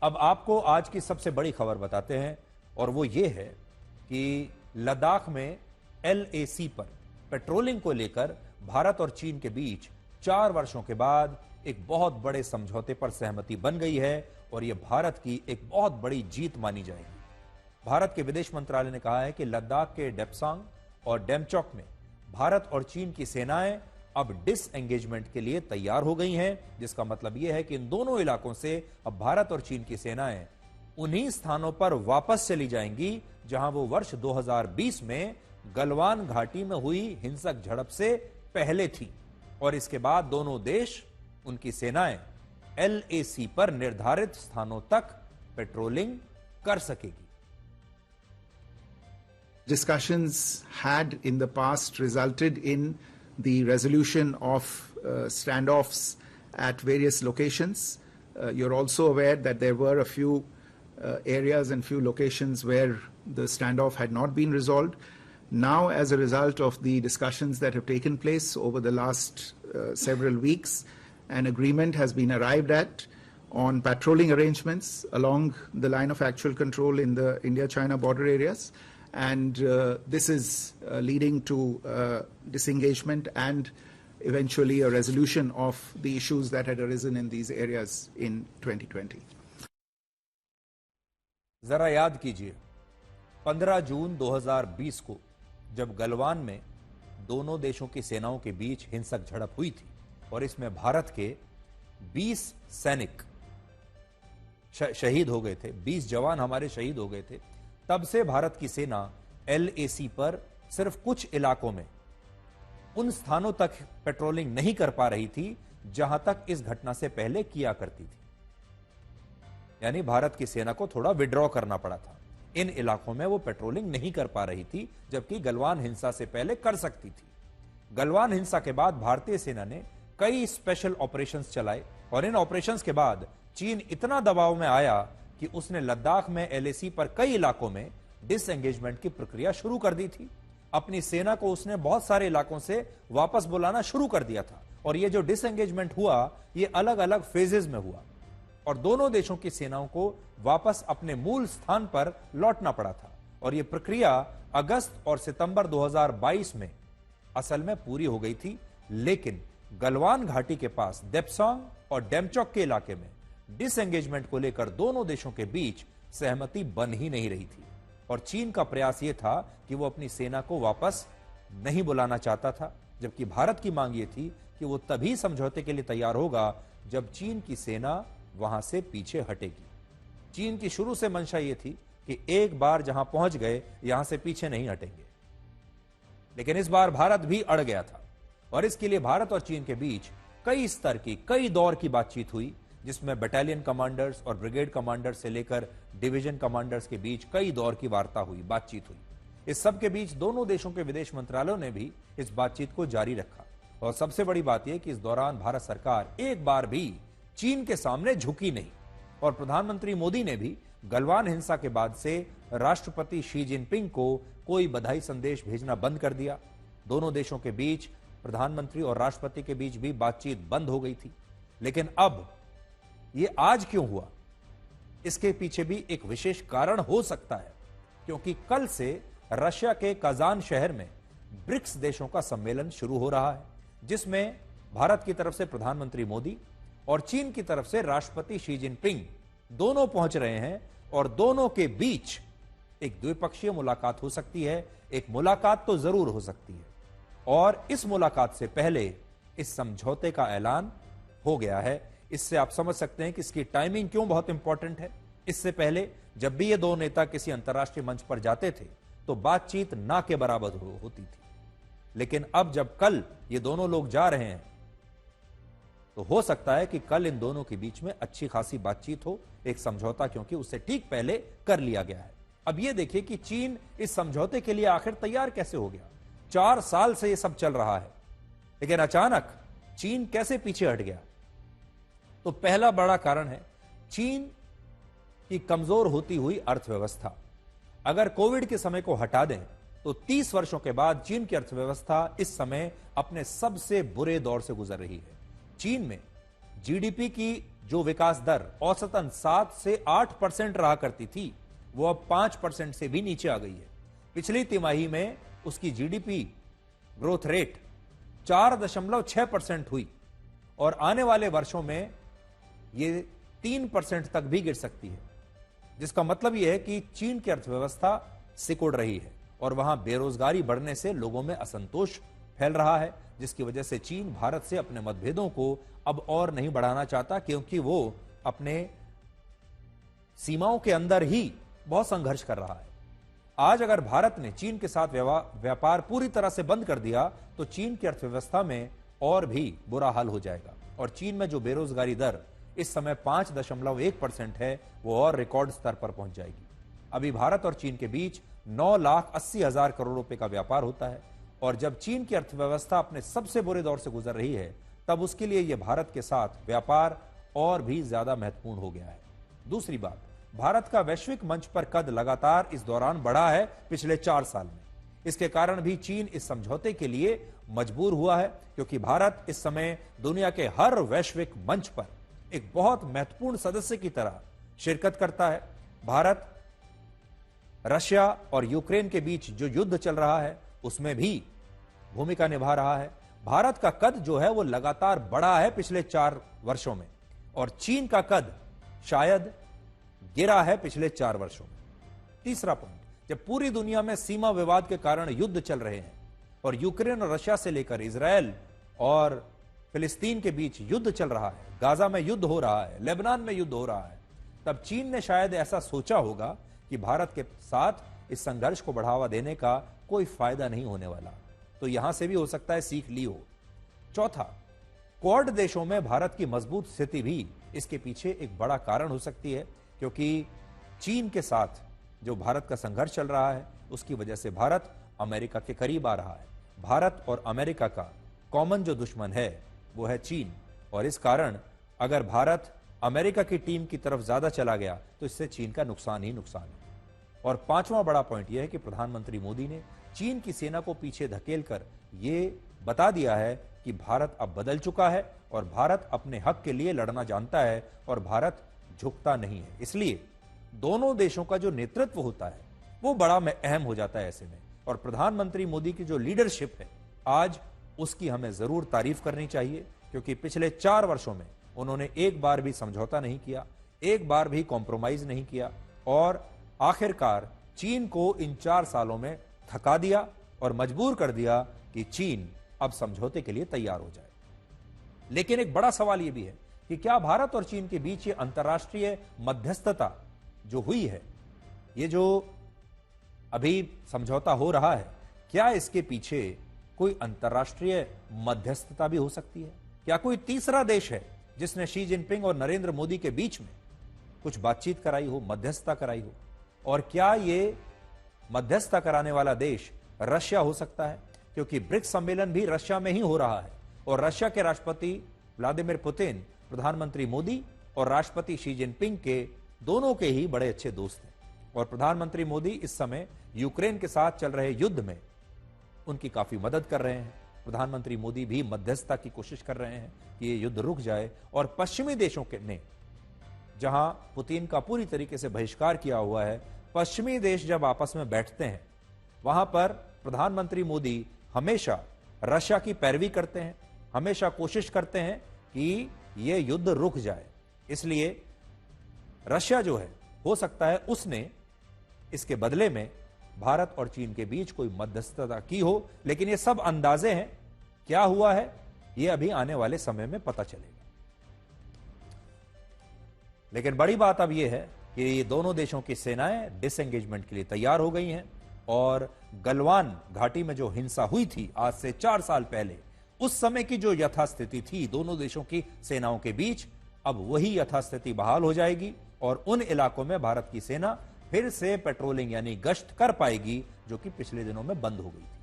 अब आपको आज की सबसे बड़ी खबर बताते हैं और वो ये है कि लद्दाख में LAC पर पेट्रोलिंग को लेकर भारत और चीन के बीच 4 वर्षों के बाद एक बहुत बड़े समझौते पर सहमति बन गई है और यह भारत की एक बहुत बड़ी जीत मानी जाएगी। भारत के विदेश मंत्रालय ने कहा है कि लद्दाख के डेप्सांग और डेमचौक में भारत और चीन की सेनाएं अब डिसएंगेजमेंट के लिए तैयार हो गई हैं, जिसका मतलब यह है कि इन दोनों इलाकों से अब भारत और चीन की सेनाएं उन्हीं स्थानों पर वापस चली जाएंगी जहां वो वर्ष 2020 में गलवान घाटी में हुई हिंसक झड़प से पहले थी और इसके बाद दोनों देश उनकी सेनाएं LAC पर निर्धारित स्थानों तक पेट्रोलिंग कर सकेगी। Discussions had in the past resulted in the resolution of standoffs at various locations. You're also aware that there were a few areas and few locations where the standoff had not been resolved. Now, as a result of the discussions that have taken place over the last several weeks, an agreement has been arrived at on patrolling arrangements along the line of actual control in the India-China border areas. And this is leading to disengagement and eventually a resolution of the issues that had arisen in these areas in 2020. जरा याद कीजिए 15 जून 2020 को जब गलवान में दोनों देशों की सेनाओं के बीच हिंसक झड़प हुई थी और इसमें भारत के 20 सैनिक शहीद हो गए थे, 20 जवान हमारे शहीद हो गए थे। तब से भारत की सेना LAC पर सिर्फ कुछ इलाकों में उन स्थानों तक पेट्रोलिंग नहीं कर पा रही थी जहां तक इस घटना से पहले किया करती थी। यानी भारत की सेना को थोड़ा विड्रॉ करना पड़ा था। इन इलाकों में वो पेट्रोलिंग नहीं कर पा रही थी, जबकि गलवान हिंसा से पहले कर सकती थी। गलवान हिंसा के बाद भारतीय सेना ने कई स्पेशल ऑपरेशंस चलाए और इन ऑपरेशंस के बाद चीन इतना दबाव में आया कि उसने लद्दाख में LAC पर कई इलाकों में डिसएंगेजमेंट की प्रक्रिया शुरू कर दी थी। अपनी सेना को उसने बहुत सारे इलाकों से वापस बुलाना शुरू कर दिया था और यह जो डिसएंगेजमेंट हुआ यह अलग अलग फेजेस में हुआ और दोनों देशों की सेनाओं को वापस अपने मूल स्थान पर लौटना पड़ा था और यह प्रक्रिया अगस्त और सितंबर 2022 में असल में पूरी हो गई थी। लेकिन गलवान घाटी के पास देप्सांग और डेमचौक के इलाके में डिसएंगेजमेंट को लेकर दोनों देशों के बीच सहमति बन ही नहीं रही थी और चीन का प्रयास यह था कि वो अपनी सेना को वापस नहीं बुलाना चाहता था, जबकि भारत की मांग यह थी कि वो तभी समझौते के लिए तैयार होगा जब चीन की सेना वहां से पीछे हटेगी। चीन की शुरू से मंशा यह थी कि एक बार जहां पहुंच गए यहां से पीछे नहीं हटेंगे, लेकिन इस बार भारत भी अड़ गया था और इसके लिए भारत और चीन के बीच कई स्तर की, कई दौर की बातचीत हुई, जिसमें बटालियन कमांडर्स और ब्रिगेड कमांडर्स से लेकर डिवीजन कमांडर्स के बीच कई दौर की वार्ता हुई, बातचीत हुई। इस सब के बीच दोनों देशों के विदेश मंत्रालयों ने भी इस बातचीत को जारी रखा और सबसे बड़ी बात यह कि इस दौरान भारत सरकार एक बार भी चीन के सामने झुकी नहीं और प्रधानमंत्री मोदी ने भी गलवान हिंसा के बाद से राष्ट्रपति शी जिनपिंग को कोई बधाई संदेश भेजना बंद कर दिया। दोनों देशों के बीच, प्रधानमंत्री और राष्ट्रपति के बीच भी बातचीत बंद हो गई थी। लेकिन अब यह आज क्यों हुआ, इसके पीछे भी एक विशेष कारण हो सकता है, क्योंकि कल से रशिया के काजान शहर में ब्रिक्स देशों का सम्मेलन शुरू हो रहा है, जिसमें भारत की तरफ से प्रधानमंत्री मोदी और चीन की तरफ से राष्ट्रपति शी जिनपिंग दोनों पहुंच रहे हैं और दोनों के बीच एक द्विपक्षीय मुलाकात हो सकती है। एक मुलाकात तो जरूर हो सकती है और इस मुलाकात से पहले इस समझौते का ऐलान हो गया है। इससे आप समझ सकते हैं कि इसकी टाइमिंग क्यों बहुत इंपॉर्टेंट है। इससे पहले जब भी ये दो नेता किसी अंतर्राष्ट्रीय मंच पर जाते थे तो बातचीत ना के बराबर होती थी, लेकिन अब जब कल ये दोनों लोग जा रहे हैं तो हो सकता है कि कल इन दोनों के बीच में अच्छी खासी बातचीत हो, एक समझौता, क्योंकि उससे ठीक पहले कर लिया गया है। अब यह देखिए कि चीन इस समझौते के लिए आखिर तैयार कैसे हो गया। 4 साल से यह सब चल रहा है, लेकिन अचानक चीन कैसे पीछे हट गया। तो पहला बड़ा कारण है चीन की कमजोर होती हुई अर्थव्यवस्था। अगर कोविड के समय को हटा दें तो 30 वर्षों के बाद चीन की अर्थव्यवस्था इस समय अपने सबसे बुरे दौर से गुजर रही है। चीन में जीडीपी की जो विकास दर औसतन 7 से 8% रहा करती थी, वो अब 5% से भी नीचे आ गई है। पिछली तिमाही में उसकी जीडीपी ग्रोथ रेट 4.6% हुई और आने वाले वर्षों में ये 3% तक भी गिर सकती है, जिसका मतलब यह है कि चीन की अर्थव्यवस्था सिकुड़ रही है और वहां बेरोजगारी बढ़ने से लोगों में असंतोष फैल रहा है, जिसकी वजह से चीन भारत से अपने मतभेदों को अब और नहीं बढ़ाना चाहता, क्योंकि वो अपने सीमाओं के अंदर ही बहुत संघर्ष कर रहा है। आज अगर भारत ने चीन के साथ व्यापार पूरी तरह से बंद कर दिया तो चीन की अर्थव्यवस्था में और भी बुरा हाल हो जाएगा और चीन में जो बेरोजगारी दर इस समय 5.1% है, वो और रिकॉर्ड स्तर पर पहुंच जाएगी। अभी भारत और चीन के बीच 9,80,000 करोड़ रुपए का व्यापार होता है और जब चीन की अर्थव्यवस्था अपने सबसे बुरे दौर से गुजर रही है, तब उसके लिए यह भारत के साथ व्यापार और भी ज्यादा महत्वपूर्ण हो गया है। दूसरी बात, भारत का वैश्विक मंच पर कद लगातार इस दौरान बढ़ा है पिछले 4 साल में। इसके कारण भी चीन इस समझौते के लिए मजबूर हुआ है, क्योंकि भारत इस समय दुनिया के हर वैश्विक मंच पर एक बहुत महत्वपूर्ण सदस्य की तरह शिरकत करता है। भारत रशिया और यूक्रेन के बीच जो युद्ध चल रहा है उसमें भी भूमिका निभा रहा है। भारत का कद जो है वो लगातार बढ़ा है पिछले 4 वर्षों में और चीन का कद शायद गिरा है पिछले 4 वर्षों में। तीसरा पॉइंट, जब पूरी दुनिया में सीमा विवाद के कारण युद्ध चल रहे हैं और यूक्रेन और रशिया से लेकर इजरायल और फिलिस्तीन के बीच युद्ध चल रहा है, गाजा में युद्ध हो रहा है, लेबनान में युद्ध हो रहा है, तब चीन ने शायद ऐसा सोचा होगा कि भारत के साथ इस संघर्ष को बढ़ावा देने का कोई फायदा नहीं होने वाला, तो यहां से भी हो सकता है सीख ली हो। चौथा, क्वाड देशों में भारत की मजबूत स्थिति भी इसके पीछे एक बड़ा कारण हो सकती है, क्योंकि चीन के साथ जो भारत का संघर्ष चल रहा है उसकी वजह से भारत अमेरिका के करीब आ रहा है। भारत और अमेरिका का कॉमन जो दुश्मन है वो है चीन और इस कारण अगर भारत अमेरिका की टीम की तरफ ज्यादा चला गया तो इससे चीन का नुकसान ही नुकसान है। और 5वां बड़ा पॉइंट यह है कि प्रधानमंत्री मोदी ने चीन की सेना को पीछे धकेलकर यह बता दिया है कि भारत अब बदल चुका है और भारत अपने हक के लिए लड़ना जानता है और भारत झुकता नहीं है। इसलिए दोनों देशों का जो नेतृत्व होता है वो बड़ा अहम हो जाता है ऐसे में, और प्रधानमंत्री मोदी की जो लीडरशिप है आज उसकी हमें जरूर तारीफ करनी चाहिए, क्योंकि पिछले 4 वर्षों में उन्होंने एक बार भी समझौता नहीं किया, एक बार भी कॉम्प्रोमाइज नहीं किया और आखिरकार चीन को इन 4 सालों में थका दिया और मजबूर कर दिया कि चीन अब समझौते के लिए तैयार हो जाए। लेकिन एक बड़ा सवाल यह भी है कि क्या भारत और चीन के बीच ये अंतर्राष्ट्रीय मध्यस्थता जो हुई है, ये जो अभी समझौता हो रहा है, क्या इसके पीछे कोई अंतर्राष्ट्रीय मध्यस्थता भी हो सकती है? क्या कोई तीसरा देश है जिसने शी जिनपिंग और नरेंद्र मोदी के बीच में कुछ बातचीत कराई हो, मध्यस्थता कराई हो? और क्या ये मध्यस्थता कराने वाला देश रशिया हो सकता है? क्योंकि ब्रिक्स सम्मेलन भी रशिया में ही हो रहा है और रशिया के राष्ट्रपति व्लादिमीर पुतिन प्रधानमंत्री मोदी और राष्ट्रपति शी जिनपिंग के दोनों के ही बड़े अच्छे दोस्त हैं और प्रधानमंत्री मोदी इस समय यूक्रेन के साथ चल रहे युद्ध में उनकी काफी मदद कर रहे हैं। प्रधानमंत्री मोदी भी मध्यस्थता की कोशिश कर रहे हैं कि ये युद्ध रुक जाए और पश्चिमी देशों के ने जहां पुतिन का पूरी तरीके से बहिष्कार किया हुआ है, पश्चिमी देश जब आपस में बैठते हैं वहां पर प्रधानमंत्री मोदी हमेशा रशिया की पैरवी करते हैं, हमेशा कोशिश करते हैं कि यह युद्ध रुक जाए। इसलिए रशिया जो है हो सकता है उसने इसके बदले में भारत और चीन के बीच कोई मध्यस्थता की हो, लेकिन ये सब अंदाजे हैं, क्या हुआ है ये अभी आने वाले समय में पता चलेगा। लेकिन बड़ी बात अब यह है कि ये दोनों देशों की सेनाएं डिसएंगेजमेंट के लिए तैयार हो गई हैं और गलवान घाटी में जो हिंसा हुई थी आज से 4 साल पहले, उस समय की जो यथास्थिति थी दोनों देशों की सेनाओं के बीच, अब वही यथास्थिति बहाल हो जाएगी और उन इलाकों में भारत की सेना फिर से पेट्रोलिंग यानी गश्त कर पाएगी, जो कि पिछले दिनों में बंद हो गई थी।